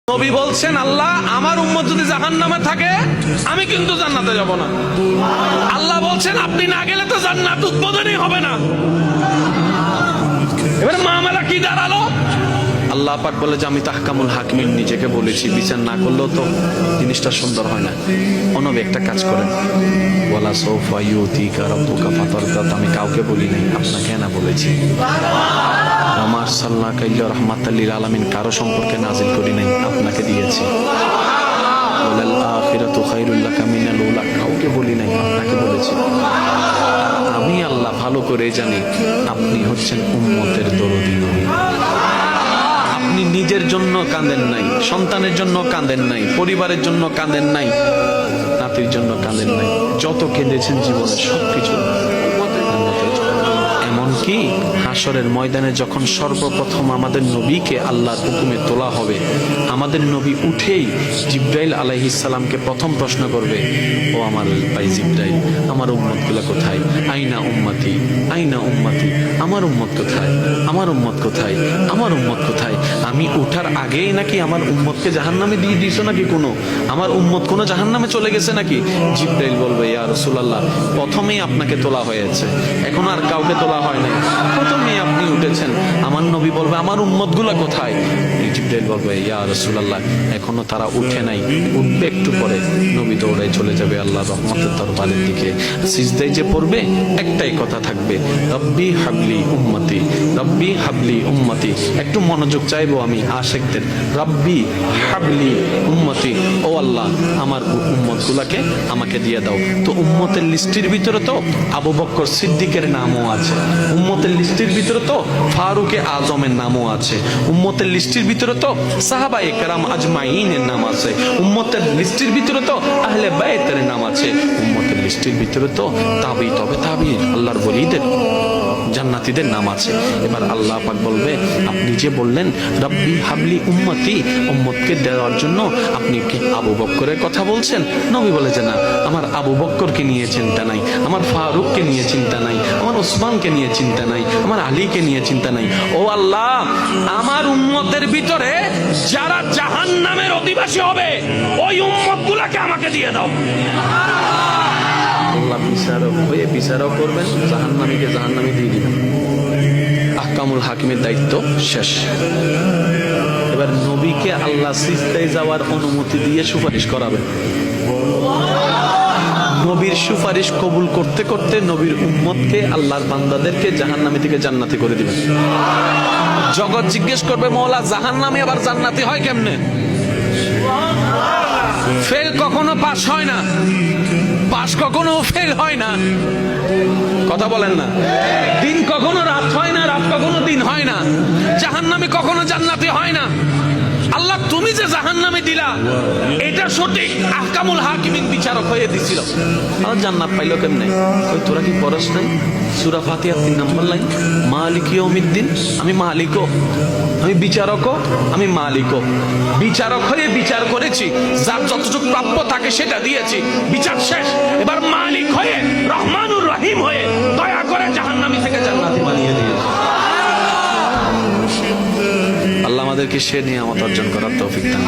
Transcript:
নবী বলছেন, আল্লাহ আমার উম্মত যদি জাহান্নামে থাকে আমি কিন্তু জান্নাতে যাব না। আল্লাহ বলছেন আপনি না গেলে তো জান্নাত উদ্বোধনই হবে না। এবার মামলা কি দাঁড়ালো? আল্লাহ পাক বলে যে আমি তাহকামুল হাকিমিন নিজেকে বলেছি, বিচার না করলেও তো জিনিসটা সুন্দর হয় না। অনবে একটা কাজ করেন, ওয়ালা সাউফা ইউতিকা রাব্বুকা ফাতারদা, আমি কাউকে বলি নাই, আপনাকে না বলেছি। আমার সাল্লাল্লাহু ইল্লা রাহমাতাল লিল আলামিন কারো সম্পর্কে নাজিল করি নাই, আপনাকে দিয়েছি। ওয়ালাল আখিরাতু খায়রুল লাকা মিনাল উলা, কাউকে বলি নাই, আপনাকে বলেছি। আমি আল্লাহ ভালো করে জানি আপনি হচ্ছেন উম্মতের দরদী নবী। আপনি নিজের জন্য কাঁদেন নাই, সন্তানের জন্য কাঁদেন নাই, পরিবারের জন্য কাঁদেন নাই, নাতির জন্য কাঁদেন নাই, যত কেঁদেছেন জীবনে সবকিছু এমনকি হাসরের ময়দানে যখন সর্বপ্রথম আমাদের নবীকে আল্লাহর হুকুমে তোলা হবে, আমাদের নবী উঠেই জিব্রাইল আলাইহিস সালামকে প্রথম প্রশ্ন করবে, ও আমার ভাই জিব্রাইল, আমার উম্মতগুলো কোথায়? আইনা উম্মতি, আইনা উম্মতি, আমার উম্মত কোথায়, আমার উম্মত কোথায়, আমার উম্মত কোথায়? আমি উঠার আগেই নাকি আমার উম্মতকে জাহান্নামে দিয়ে দিয়েছো নাকি? কোনো আমার উম্মত কোনো জাহান্নামে চলে গেছে নাকি? জিব্রাইল বলবে, ইয়া রাসূলুল্লাহ, প্রথমেই আপনাকে তোলা হয়েছে, এখন আর কাউকে তোলা হয় নাই, প্রথমেই আপনি উঠেছেন। আমার নবী বলবে, আমার উম্মতগুলা কোথায়? জিব্রাইল বলবে, ইয়া রাসূলুল্লাহ, এখনো তারা উঠে নাই, উঠবে একটু পরে। নবী দৌড়ায় চলে যাবে আল্লাহর রহমতের দরবারের দিকে। সিজদায় যে পড়বে একটাই কথা থাকবে, রব্বি হাবলি উম্মতি, রব্বি হাবলি উম্মতি। একটু মনোযোগ চাইবো আমি আশিকদের, রব্বি হাবলি উম্মতি, ও আল্লাহ আমার উম্মতগুলাকে আমাকে দিয়ে দাও। তো উম্মতের লিস্টের ভিতরে তো আবু বকর সিদ্দিকের নামও আছে, উম্মতের লিস্টের ভিতরে তো ফারুকে আজমের নামও আছে, উম্মতের লিস্টের ভিতরে তো সাহাবায়ে কেরাম আজমাইনের নাম আছে, উম্মতের লিস্টের ভিতরে তো আহলে বাইতের নাম আছে, উম্মতের লিস্টের ভিতরে তো তাবি তবে তাবি আল্লাহর ওলিদের জান্নাতীদের নাম আছে। এবার আল্লাহ পাক বলবে, আপনি যে বললেন রব্বি হাবলি উম্মতি, উম্মতকে দেওয়ার জন্য আপনি কি আবু বকরের কথা বলছেন? নবী বলে যে না, আমার আবু বকরকে নিয়ে চিন্তা নাই, আমার ফারুককে নিয়ে চিন্তা নাই, আমার ওসমানকে নিয়ে চিন্তা নাই, আমার আলীকে নিয়ে চিন্তা নাই। ও আল্লাহ, আমার উম্মতের ভিতরে যারা জাহান্নামের অধিবাসী হবে ওই উম্মতগুলোকে আমাকে দিয়ে দাও। আল্লাহ বিচারক হয়ে বিচারক করবেন, জাহান্নামীকে জাহান্নামী দিয়ে দিবেন। আহকামুল হাকিমের দায়িত্ব শেষ। এবার নবীকে আল্লাহ সিজদায় যাওয়ার অনুমতি দিয়ে সুপারিশ করাবেন। নবীর সুপারিশ কবুল করতে করতে নবীর উম্মতকে, আল্লাহর বান্দাদেরকে জাহান্নামী থেকে জান্নাতি করে দিবেন। জগৎ জিজ্ঞেস করবে, মওলা জাহান্নামী আবার জান্নাতি হয় কেমনে? ফেল কখনো পাস হয় না, পাস কখনো ফেল হয় না, কথা বলেন না। দিন কখনো রাত হয় না, রাত কখনো দিন হয় না, জাহান্নামী কখনো জান্নাতি হয় না। আল্লাহ তুমি যে জাহান্নামে দিলা এটা সঠিক, আহকামুল হাকিমিন বিচারক হয়ে দিছিল। আর জান্নাত পাইলো কেমনে? ওই তোরা কি পড়াস নাই সূরা ফাতিহা 3 নম্বর লাইন, মালিক ইয়াউমিদ্দিন, আমি মালিকও, আমি বিচারকও, আমি মালিকও। বিচারক হয়ে বিচার করেছি, যার যতটুকু প্রাপ্য থাকে সেটা দিয়েছি, বিচার শেষ। এবার মালিক হয়ে, রহমানুর রহিম হয়ে দয়া করে জাহান্নামী থেকে জান্নাতি বানিয়ে দিয়েছি। আল্লাহ আমাদেরকে সে নিয়ামত অর্জন করার তৌফিক দান।